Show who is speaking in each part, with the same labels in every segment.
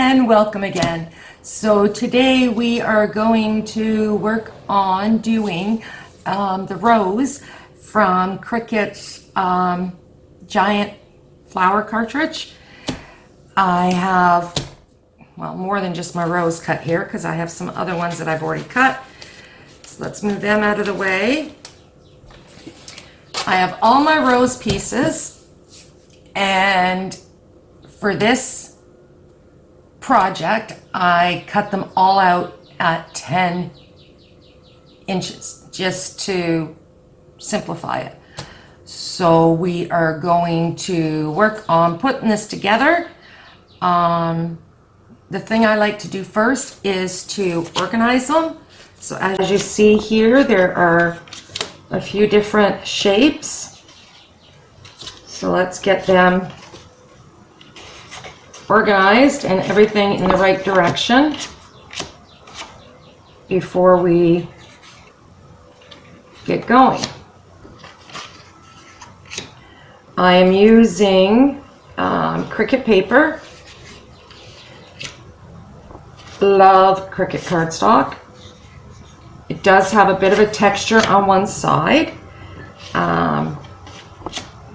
Speaker 1: and welcome again. So today we are going to work on doing the rose from Cricut's Giant Flower cartridge. I have, well, more than just my rose cut here because I have some other ones that I've already cut. So let's move them out of the way. I have all my rose pieces, and for this project I cut them all out at 10 inches just to simplify it. So we are going to work on putting this together. The thing I like to do first is to organize them. So as you see here, there are a few different shapes. So let's get them organized and everything in the right direction before we get going. I am using Cricut paper. Love Cricut cardstock. It does have a bit of a texture on one side,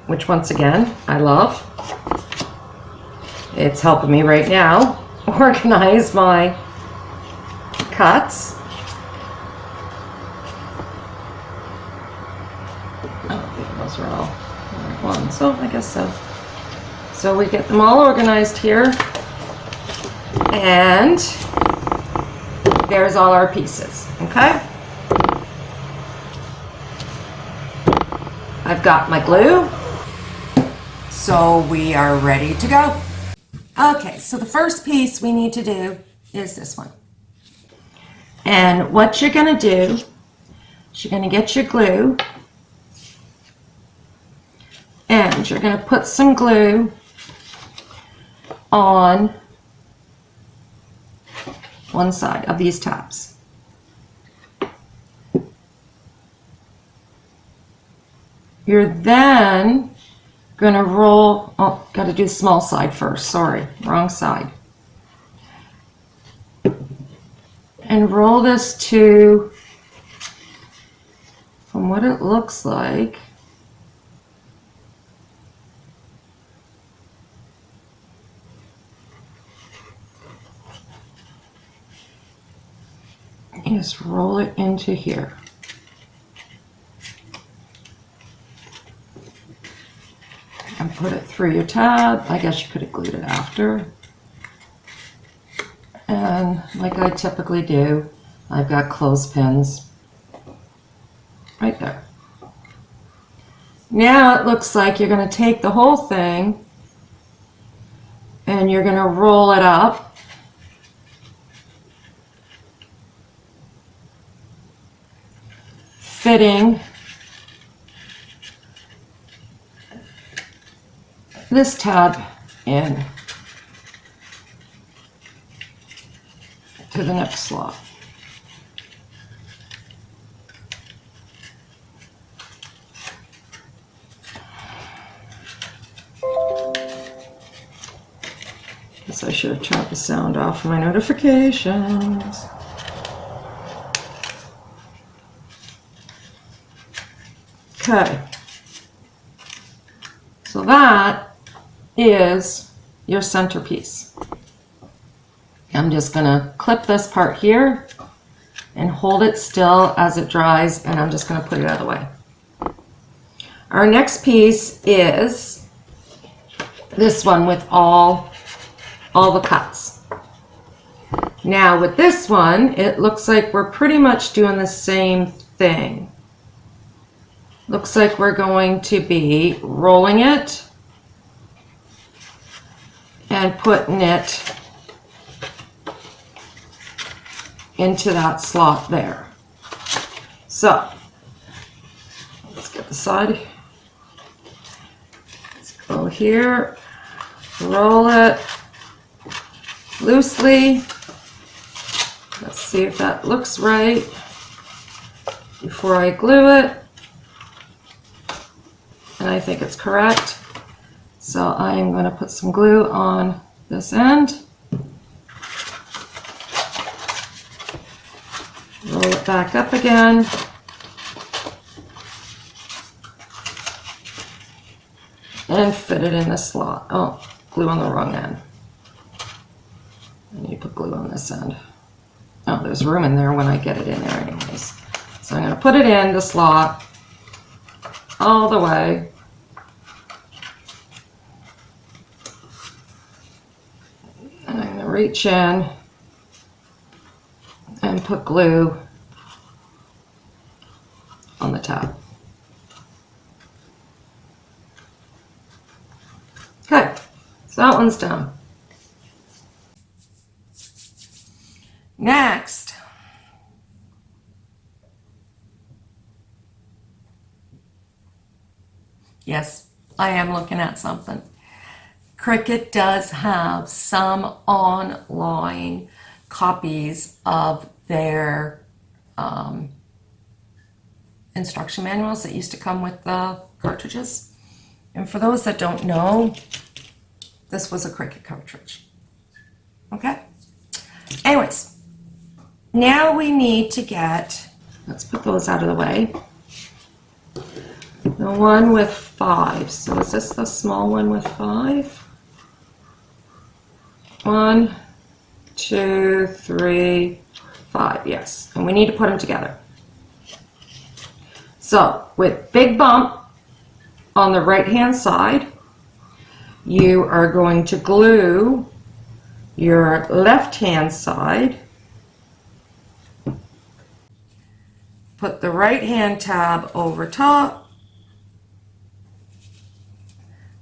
Speaker 1: which once again I love. It's helping me right now organize my cuts. I don't think those are all the right ones, so I guess so. So we get them all organized here, and there's all our pieces, okay? I've got my glue, so we are ready to go. Okay, so the first piece we need to do is this one. And what you're going to do is you're going to get your glue, and you're going to put some glue on one side of these tabs. You're then going to roll, oh, got to do the small side first, sorry, wrong side. And roll this to, from what it looks like, just roll it into here. And put it through your tab. I guess you could have glued it after. And like I typically do, I've got clothespins right there. Now it looks like you're going to take the whole thing and you're going to roll it up. Fitting this tab in to the next slot. Guess I should have turned the sound off for my notifications. Okay, so that is your centerpiece. I'm just going to clip this part here and hold it still as it dries, and I'm just going to put it out of the way. Our next piece is this one with all the cuts. Now with this one, it looks like we're pretty much doing the same thing. Looks like we're going to be rolling it and putting it into that slot there. So let's get the side. Let's go here, roll it loosely. Let's see if that looks right before I glue it. And I think it's correct. So I am going to put some glue on this end. Roll it back up again. And fit it in the slot. Oh, glue on the wrong end. I need to put glue on this end. Oh, there's room in there when I get it in there anyways. So I'm going to put it in the slot all the way. And I'm going to reach in and put glue on the tab. Okay, so that one's done. Next, yes, I am looking at something. Cricut does have some online copies of their instruction manuals that used to come with the cartridges. And for those that don't know, this was a Cricut cartridge. Okay? Anyways, now we need to get, let's put those out of the way. The one with 5. So is this the small one with 5? 1, 2, 3, 5. Yes. And we need to put them together. So with big bump on the right hand side, you are going to glue your left hand side. Put the right hand tab over top.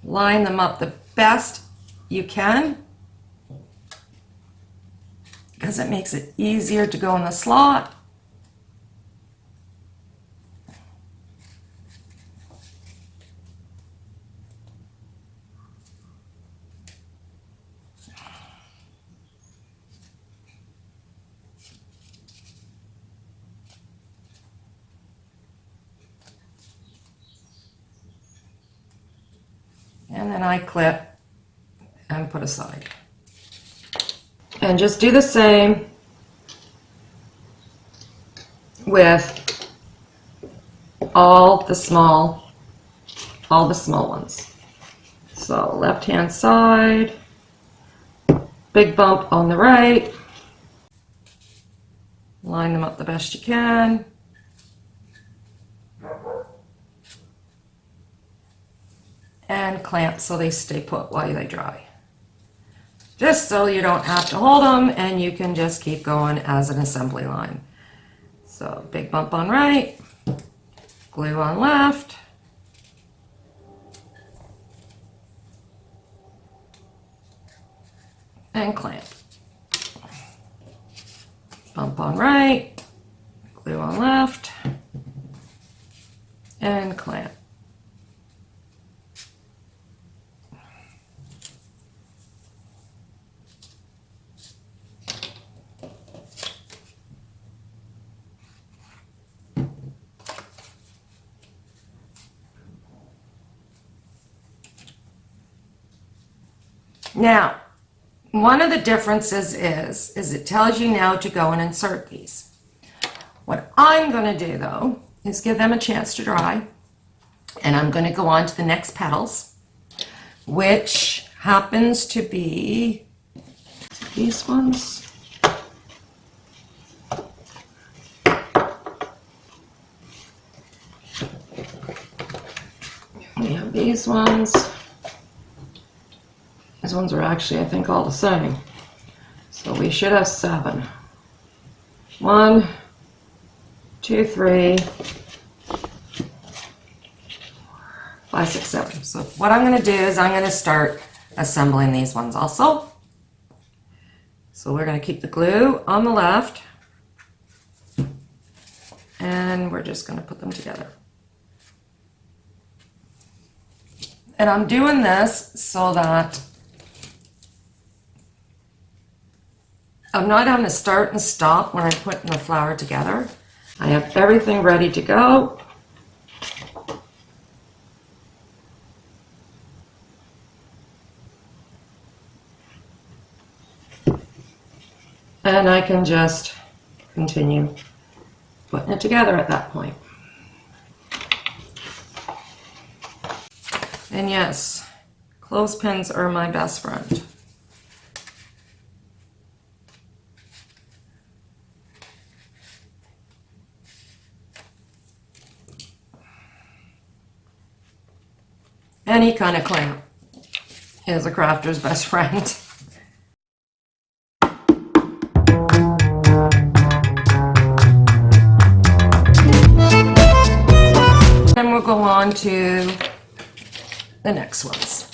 Speaker 1: Line them up the best you can, because it makes it easier to go in the slot. And then I clip and put aside. And just do the same with all the small ones. So left hand side, big bump on the right, line them up the best you can. And clamp so they stay put while they dry. Just so you don't have to hold them and you can just keep going as an assembly line. So big bump on right, glue on left, and clamp. Bump on right, glue on left, and clamp. Now, one of the differences is it tells you now to go and insert these. What I'm going to do though is give them a chance to dry, and I'm going to go on to the next petals, which happens to be these ones. We have these ones. These ones are actually, I think, all the same. So we should have 7. 1, 2, 3, 5, 6, 7. So what I'm going to do is I'm going to start assembling these ones also. So we're going to keep the glue on the left, and we're just going to put them together. And I'm doing this so that I'm not having to start and stop when I'm putting the flower together. I have everything ready to go. And I can just continue putting it together at that point. And yes, clothespins are my best friend. Any kind of clamp is a crafter's best friend. Then we'll go on to the next ones,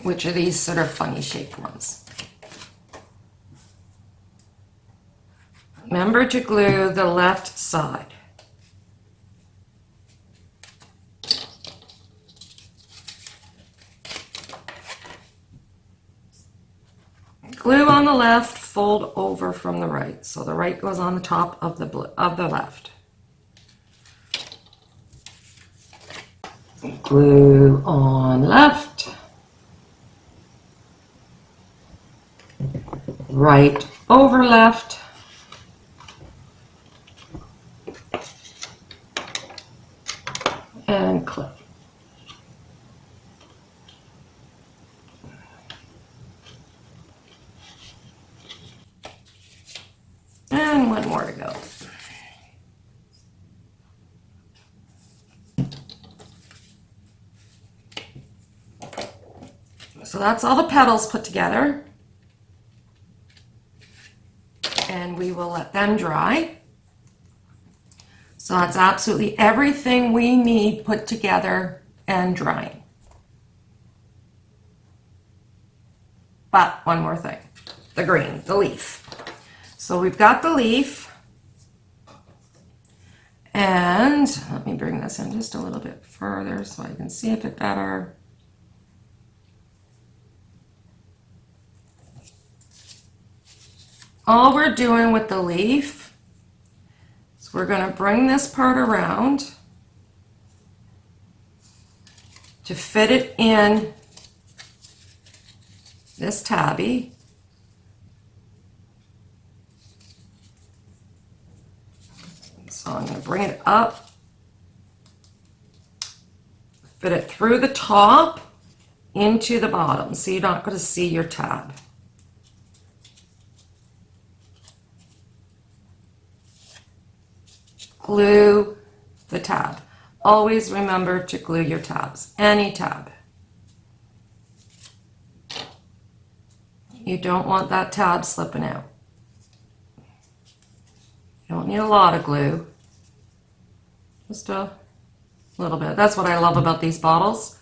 Speaker 1: which are these sort of funny shaped ones. Remember to glue the left side. Glue on the left, fold over from the right. So the right goes on the top of the left. Glue on left, right over left, and clip. And one more to go. So that's all the petals put together. And we will let them dry. So that's absolutely everything we need put together and drying. But one more thing, the green, the leaf. So we've got the leaf, and let me bring this in just a little bit further so I can see a bit better. All we're doing with the leaf is we're going to bring this part around to fit it in this tabby. So I'm going to bring it up, fit it through the top into the bottom, so you're not going to see your tab. Glue the tab. Always remember to glue your tabs, any tab. You don't want that tab slipping out. You don't need a lot of glue. Just a little bit. That's what I love about these bottles,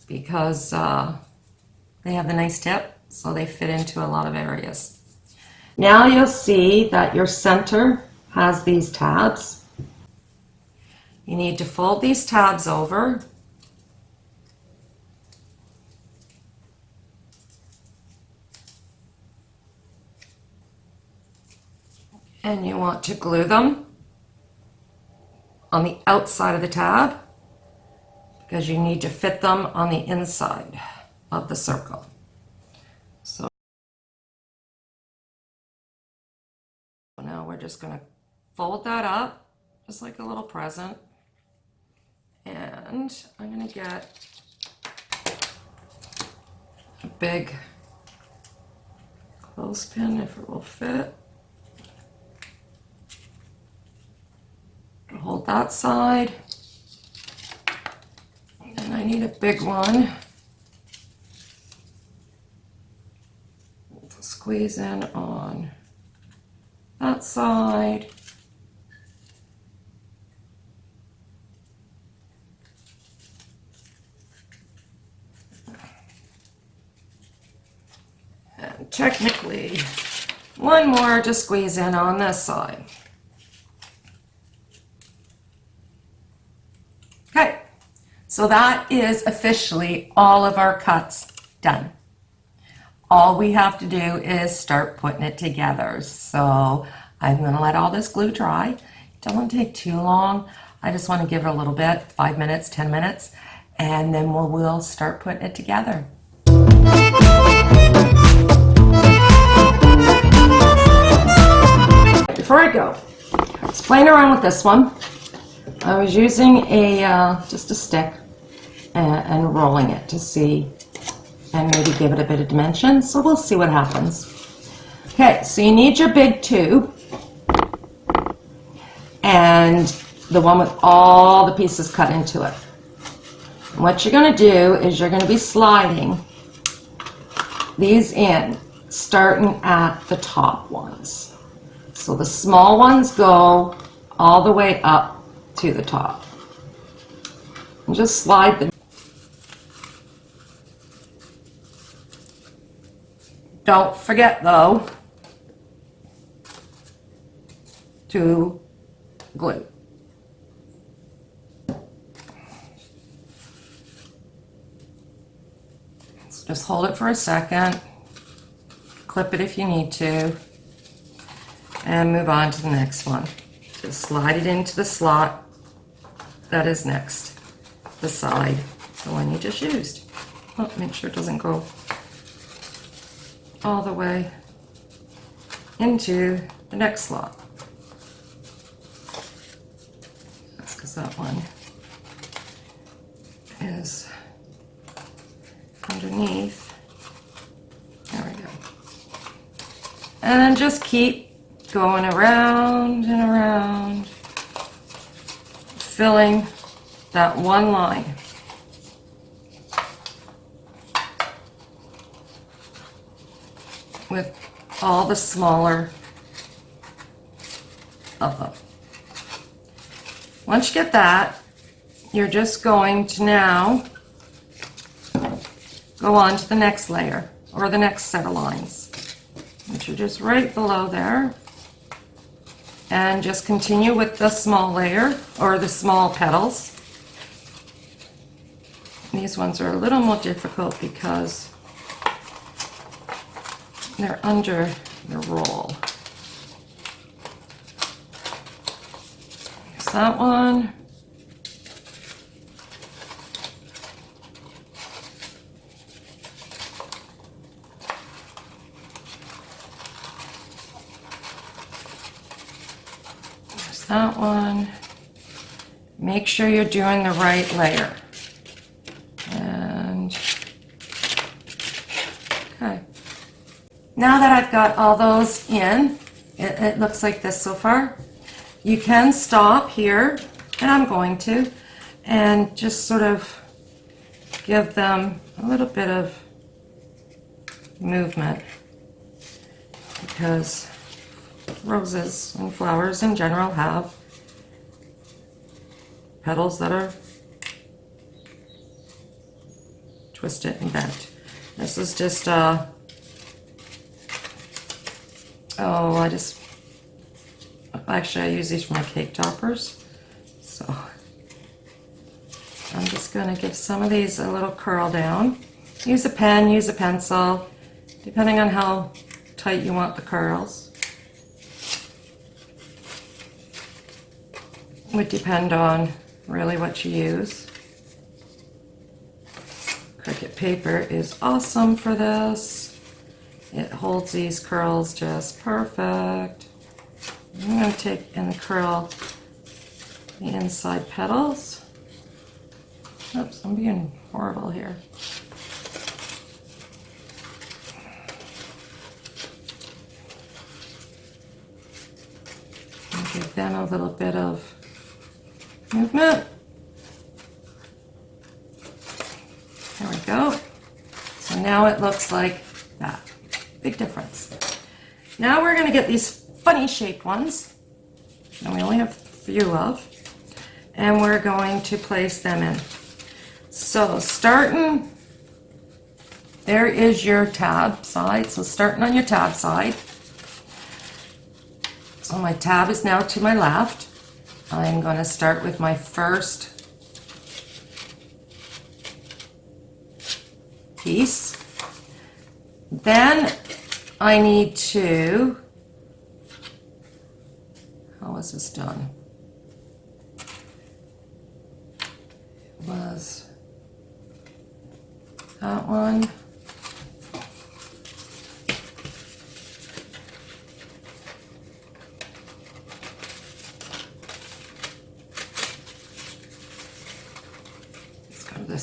Speaker 1: because they have the nice tip, so they fit into a lot of areas. Now you'll see that your center has these tabs. You need to fold these tabs over. And you want to glue them on the outside of the tab, because you need to fit them on the inside of the circle. So now we're just going to fold that up just like a little present, and I'm going to get a big clothespin if it will fit. Hold that side, and I need a big one to squeeze in on that side. And technically, one more to squeeze in on this side. Okay, so that is officially all of our cuts done. All we have to do is start putting it together. So I'm going to let all this glue dry. It doesn't take too long. I just want to give it a little bit, 5 minutes, 10 minutes, and then we'll start putting it together. Before I go, playing around with this one. I was using just a stick and rolling it to see and maybe give it a bit of dimension. So we'll see what happens. Okay, so you need your big tube and the one with all the pieces cut into it. And what you're going to do is you're going to be sliding these in, starting at the top ones. So the small ones go all the way up to the top. And just slide them. Don't forget though to glue. So just hold it for a second, clip it if you need to, and move on to the next one. Just slide it into the slot that is next beside the one you just used. Oh, make sure it doesn't go all the way into the next slot. That's because that one is underneath. There we go. And then just keep going around and around, filling that one line. With all the smaller of them. Once you get that, you're just going to now go on to the next layer or the next set of lines, which are just right below there. And just continue with the small layer or the small petals. These ones are a little more difficult because they're under the roll. There's that one. There's that one. Make sure you're doing the right layer. And okay. Now that I've got all those in, it looks like this so far. You can stop here, and I'm going to, and just sort of give them a little bit of movement, because roses and flowers in general have petals that are twisted and bent. This is just actually I use these for my cake toppers. So I'm just going to give some of these a little curl down. Use a pen, use a pencil, depending on how tight you want the curls. Would depend on really what you use. Cricut paper is awesome for this. It holds these curls just perfect. I'm going to take and curl the inside petals. Oops, I'm being horrible here. And give them a little bit of movement. There we go. So now it looks like that. Big difference. Now we're going to get these funny shaped ones, and we only have a few of, and we're going to place them in. So starting, there is your tab side. So starting on your tab side. So my tab is now to my left. I'm going to start with my first piece. Then I need to, how was this done? It was that one.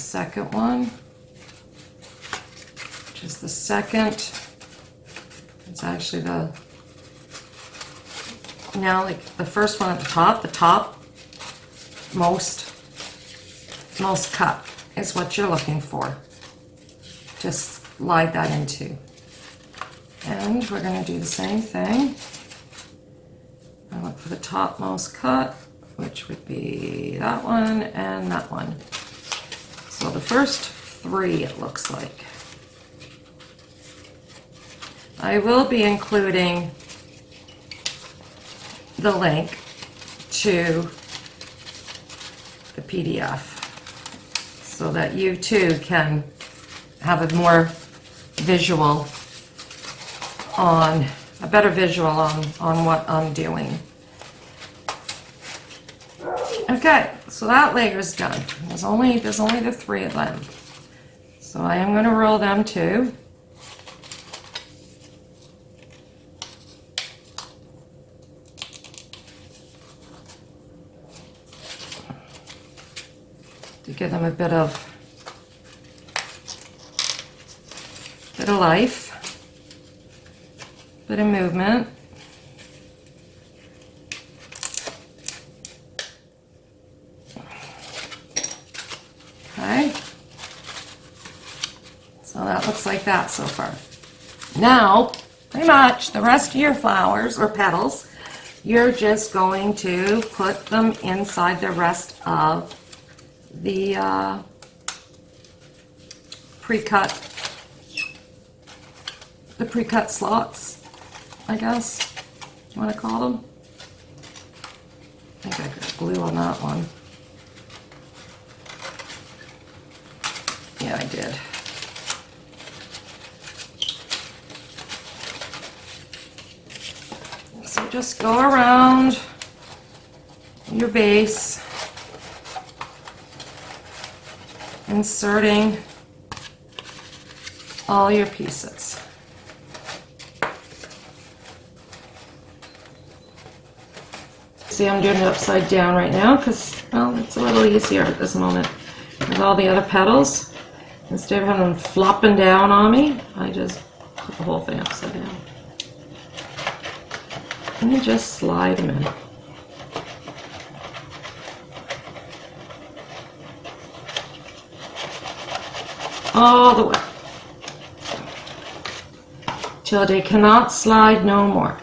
Speaker 1: second one, which is the second. It's actually now like the first one at the top most cut is what you're looking for. Just slide that into. And we're going to do the same thing. I look for the topmost cut, which would be that one and that one. So the first three, it looks like. I will be including the link to the PDF so that you too can have a better visual on what I'm doing. Okay, so that layer's done. There's only the three of them. So I am going to roll them too. To give them a bit of life, bit of movement. Okay, so that looks like that so far. Now, pretty much the rest of your flowers or petals, you're just going to put them inside the rest of the pre-cut slots, I guess you want to call them. I think I got glue on that one. Yeah, I did. So just go around your base, inserting all your pieces. See, I'm doing it upside down right now because, well, it's a little easier at this moment. With all the other petals, instead of having them flopping down on me, I just put the whole thing upside down. And you just slide them in. All the way. Till they cannot slide no more.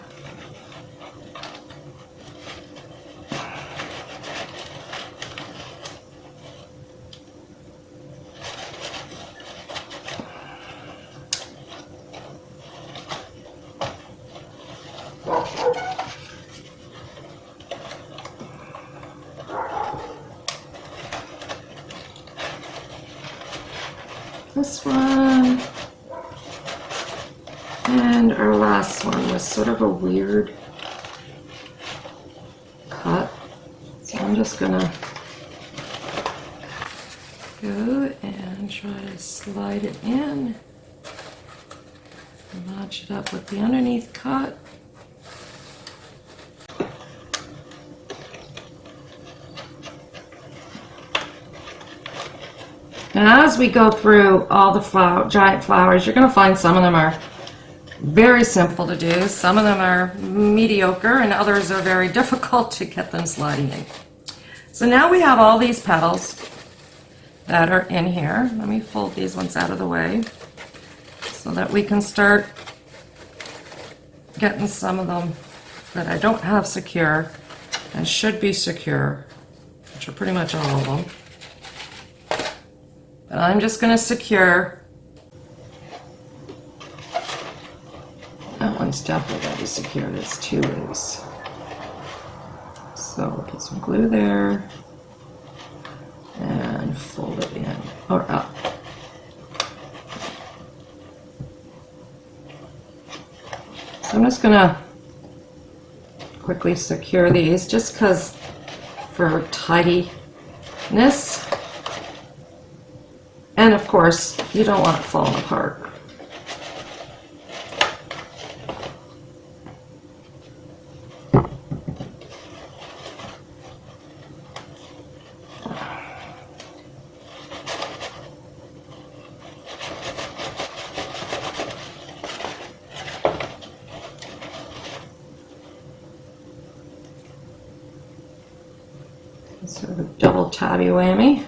Speaker 1: This one, and our last one was sort of a weird cut, so I'm just gonna go and try to slide it in and match it up with the underneath cut. And as we go through all the giant flowers, you're going to find some of them are very simple to do, some of them are mediocre, and others are very difficult to get them sliding in. So now we have all these petals that are in here. Let me fold these ones out of the way so that we can start getting some of them that I don't have secure and should be secure, which are pretty much all of them. But I'm just going to secure. That one's definitely going to be secured. It's too loose. So we'll put some glue there and fold it in or up. So I'm just going to quickly secure these just because for tidiness. And of course, you don't want it falling apart. Sort of a double tabby whammy.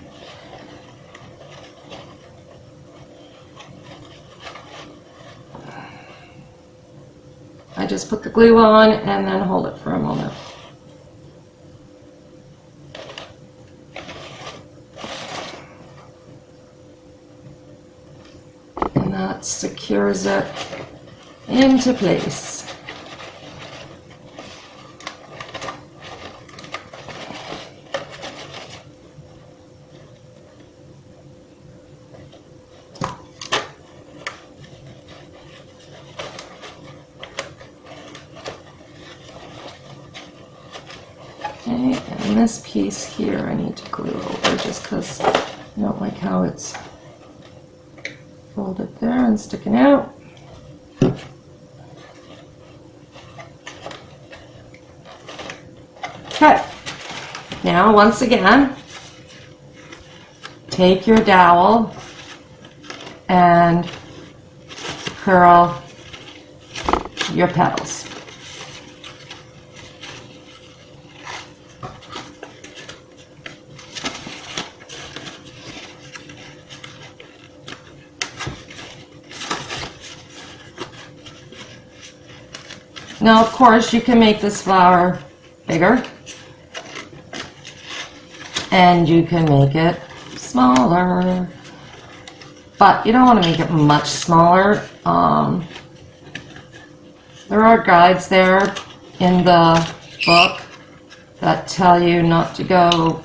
Speaker 1: I just put the glue on and then hold it for a moment. And that secures it into place. Okay, and this piece here I need to glue over just because I don't like how it's folded there and sticking out. Okay, now once again, take your dowel and curl your petals. Now, of course, you can make this flower bigger, and you can make it smaller, but you don't want to make it much smaller. There are guides there in the book that tell you not to go,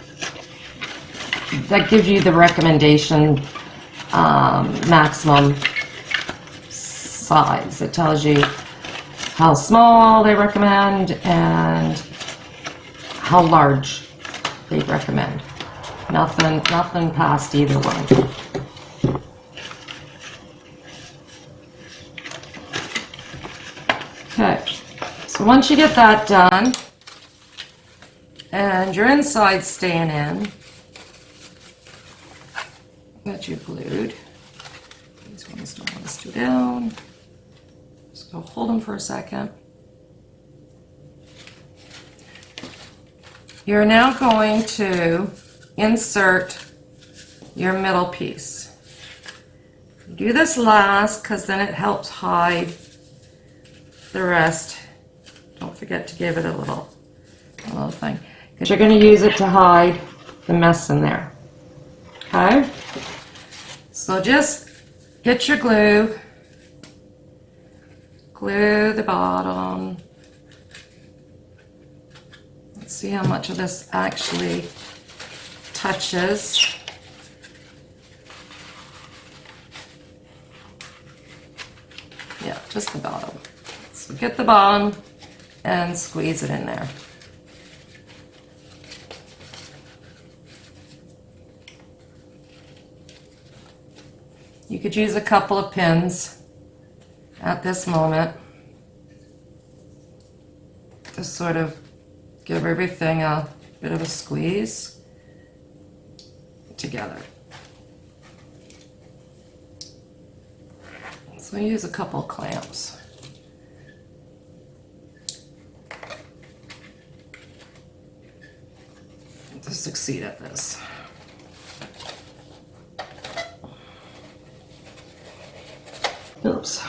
Speaker 1: that gives you the recommendation maximum size. It tells you how small they recommend and how large they recommend. Nothing past either one. Okay, so once you get that done and your inside's staying in, that you've glued, these ones don't want to stay down. So hold them for a second. You're now going to insert your middle piece. Do this last because then it helps hide the rest. Don't forget to give it a little thing, because you're going to use it to hide the mess in there. Okay? So just get your glue. Glue the bottom. Let's see how much of this actually touches. Yeah, just the bottom. So get the bottom and squeeze it in there. You could use a couple of pins at this moment to sort of give everything a bit of a squeeze together. So use a couple clamps. To succeed at this. Oops.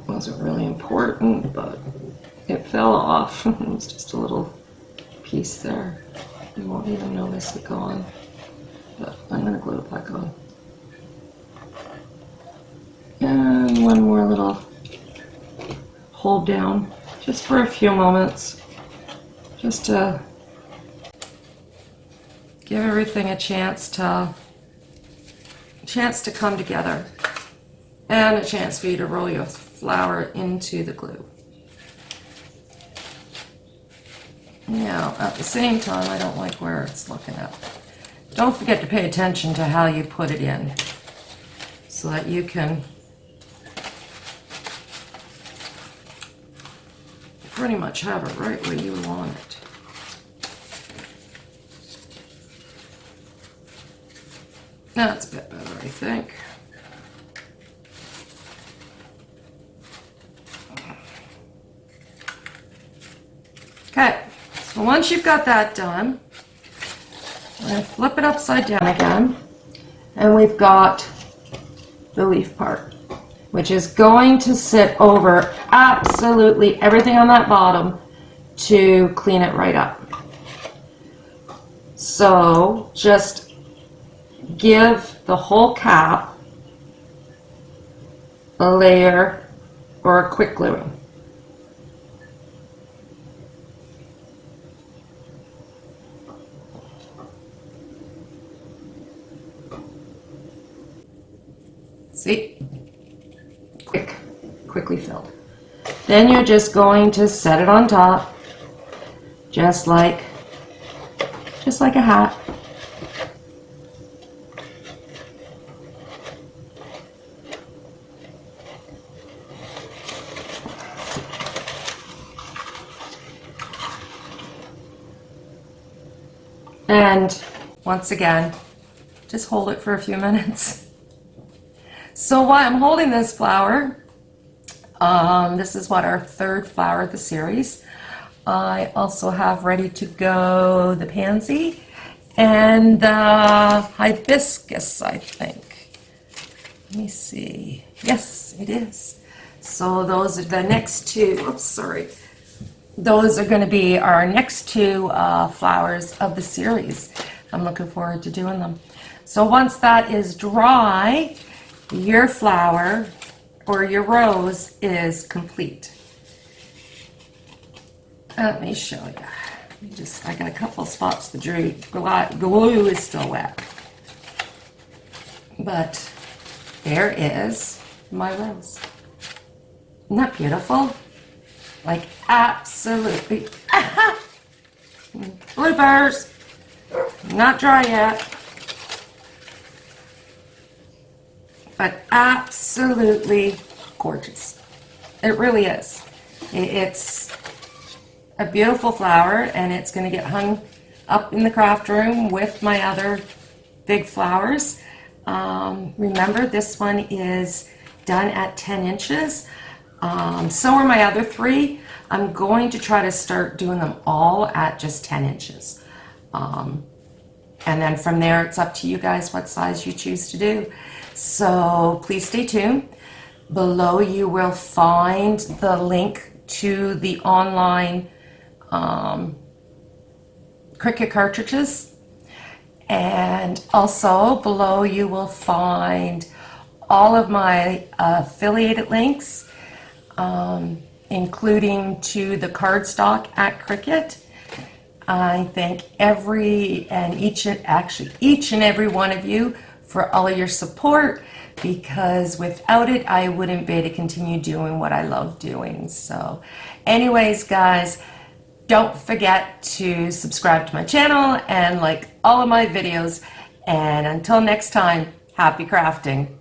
Speaker 1: Wasn't really important, but it fell off. It was just a little piece there. You won't even notice it gone, but I'm going to glue it back on. And one more little hold down, just for a few moments, just to give everything a chance to come together, and a chance for you to roll your flower into the glue. Now, at the same time, I don't like where it's looking at. Don't forget to pay attention to how you put it in, so that you can pretty much have it right where you want it. That's a bit better, I think. Okay, so once you've got that done, I'm going to flip it upside down again, and we've got the leaf part, which is going to sit over absolutely everything on that bottom to clean it right up. So just give the whole cap a layer or a quick gluing. See? Quickly filled. Then you're just going to set it on top, just like a hat. And once again, just hold it for a few minutes. So while I'm holding this flower, this is what our third flower of the series. I also have ready to go the Pansi and the hibiscus, I think. Let me see. Yes, it is. So those are the next two. Oops, sorry. Those are going to be our next two flowers of the series. I'm looking forward to doing them. So once that is dry, your flower or your rose is complete. Let me show you. I got a couple spots. The glue is still wet. But there is my rose. Isn't that beautiful? Like absolutely. Bloopers. Not dry yet. But absolutely gorgeous. It really is. It's a beautiful flower, and it's going to get hung up in the craft room with my other big flowers. Remember, this one is done at 10 inches. So are my other three. I'm going to try to start doing them all at just 10 inches. And then from there, it's up to you guys what size you choose to do. So please stay tuned. Below you will find the link to the online Cricut cartridges. And also below you will find all of my affiliated links, including to the cardstock at Cricut. I thank each and every one of you for all of your support, because without it, I wouldn't be able to continue doing what I love doing. So anyways, guys, don't forget to subscribe to my channel and like all of my videos. And until next time, happy crafting.